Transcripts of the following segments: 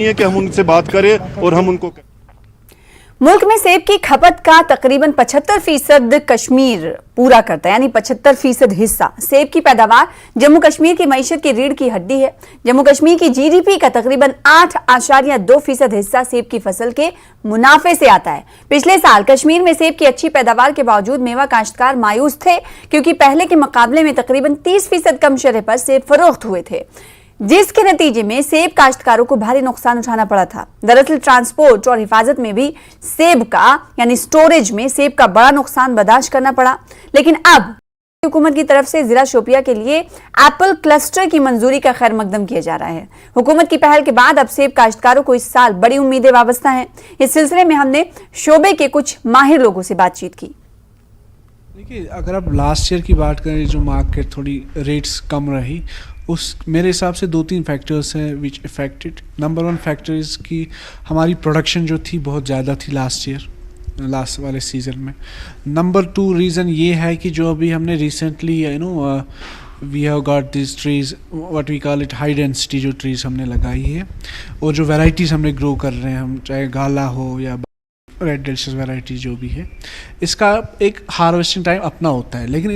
है कि हम उनसे बात करें और हम उनको मुल्क में सेब की खपत का तकरीबन 75% कश्मीर पूरा करता है, यानी 75% हिस्सा। सेब की पैदावार जम्मू कश्मीर की मईशत की रीढ़ की हड्डी है। जम्मू कश्मीर की जीडीपी का तकरीबन 8.2% हिस्सा सेब की फसल के मुनाफे से आता है। पिछले साल कश्मीर में सेब की अच्छी पैदावार के बावजूद मेवा काश्तकार मायूस थे, क्योंकि पहले के मुकाबले में तकरीबन 30% कम शरह पर सेब फरोख्त हुए थे, जिसके नतीजे में सेब काश्तकारों को भारी नुकसान उठाना पड़ा था। दरअसल ट्रांसपोर्ट और हिफाजत में भी सेब का यानी स्टोरेज में सेब का बड़ा नुकसान बर्दाश्त करना पड़ा। लेकिन अब हुकूमत की तरफ से जिला शोपिया के लिए एप्पल क्लस्टर की मंजूरी का खैर मकदम किया जा रहा है। हुकूमत की पहल के बाद अब सेब काश्तकारों को इस साल बड़ी उम्मीदें वाबस्ता हैं। इस सिलसिले में हमने शोबे के कुछ माहिर लोगों से बातचीत की। देखिए, अगर आप लास्ट ईयर की बात करें, जो मार्केट थोड़ी रेट्स कम रही, उस मेरे हिसाब से 2-3 फैक्टर्स हैं विच इफेक्टेड। नंबर 1 फैक्टर इज़ कि हमारी प्रोडक्शन जो थी बहुत ज़्यादा थी लास्ट वाले सीज़न में। नंबर 2 रीज़न ये है कि जो अभी हमने recently we have got this trees what we call it high density जो ट्रीज़ हमने लगाई है, और जो वैराइटीज़ हमने ग्रो कर रहे हैं हम, चाहे गाला हो या रेड डिलीशियस वैरायटी जो भी है, इसका एक हार्वेस्टिंग टाइम अपना होता है। लेकिन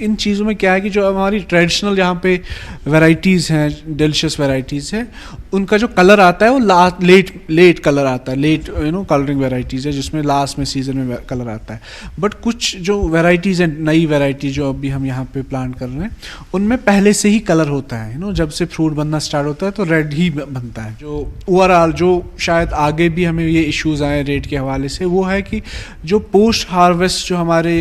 इन चीज़ों में क्या है कि जो हमारी ट्रेडिशनल यहाँ पे वैरायटीज़ हैं, डिलीशियस वैरायटीज़ हैं, उनका जो कलर आता है वो लेट कलर आता है, लेट कलरिंग वैरायटीज़ है, जिसमें लास्ट में सीज़न में कलर आता है। बट कुछ जो वैरायटीज़ हैं, नई वैरायटी जो अभी हम यहाँ पे प्लांट कर रहे हैं, उनमें पहले से ही कलर होता है। जब से फ्रूट बनना स्टार्ट होता है तो रेड ही बनता है। जो ओवरऑल जो शायद आगे भी हमें ये इश्यूज़ आए रेट के हवाले से, वो है कि जो पोस्ट हार्वेस्ट जो हमारे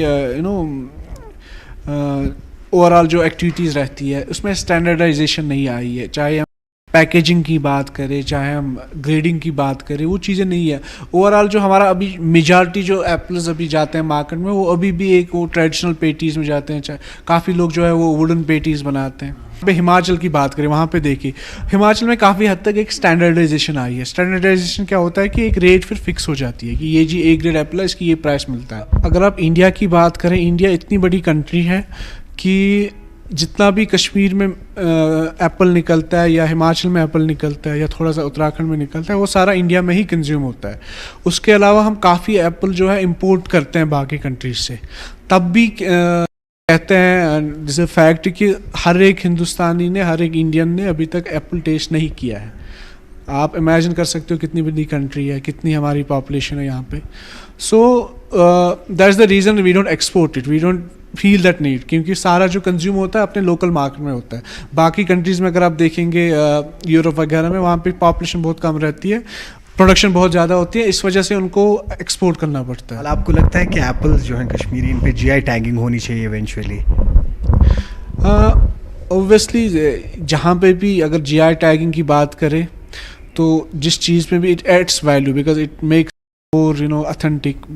ओवरऑल जो एक्टिविटीज़ रहती है, उसमें स्टैंडर्डाइजेशन नहीं आई है। चाहे हम पैकेजिंग की बात करें, चाहे हम ग्रेडिंग की बात करें, वो चीज़ें नहीं है। ओवरऑल जो हमारा अभी मेजॉरिटी जो एप्पल्स अभी जाते हैं मार्केट में, वो अभी भी एक वो ट्रेडिशनल पेटीज़ में जाते हैं। काफ़ी लोग जो है वो वुडन पेटीज़ बनाते हैं। हिमाचल की बात करें, वहाँ पे देखिए, हिमाचल में काफ़ी हद तक एक स्टैंडर्डाइजेशन आई है। स्टैंडर्डाइजेशन क्या होता है कि एक रेट फिर फिक्स हो जाती है कि ये जी A ग्रेड एप्पल है, इसकी ये प्राइस मिलता है। अगर आप इंडिया की बात करें, इंडिया इतनी बड़ी कंट्री है कि जितना भी कश्मीर में एप्पल निकलता है या हिमाचल में एप्पल निकलता है या थोड़ा सा उत्तराखंड में निकलता है, वो सारा इंडिया में ही कंज्यूम होता है। उसके अलावा हम काफ़ी एप्पल जो है इम्पोर्ट करते हैं बाकी कंट्रीज से। तब भी कहते हैं जैसे फैक्ट कि हर एक हिंदुस्तानी ने, हर एक इंडियन ने अभी तक एप्पल टेस्ट नहीं किया है। आप इमेजिन कर सकते हो कितनी बड़ी कंट्री है, कितनी हमारी पॉपुलेशन है यहाँ पे। So that is the reason we don't export it, we don't feel that need, क्योंकि सारा जो कंज्यूम होता है अपने लोकल मार्केट में होता है। बाकी कंट्रीज़ में अगर आप देखेंगे, यूरोप वगैरह में, वहाँ पे पॉपुलेशन बहुत कम रहती है, प्रोडक्शन बहुत ज़्यादा होती है, इस वजह से उनको एक्सपोर्ट करना पड़ता है। आपको लगता है कि एप्पल्स जो हैं कश्मीरी, इन पे GI टैगिंग होनी चाहिए इवेंचुअली? ऑब्वियसली जहाँ पे भी अगर GI टैगिंग की बात करें, तो जिस चीज़ में भी it adds value, because it makes more authentic.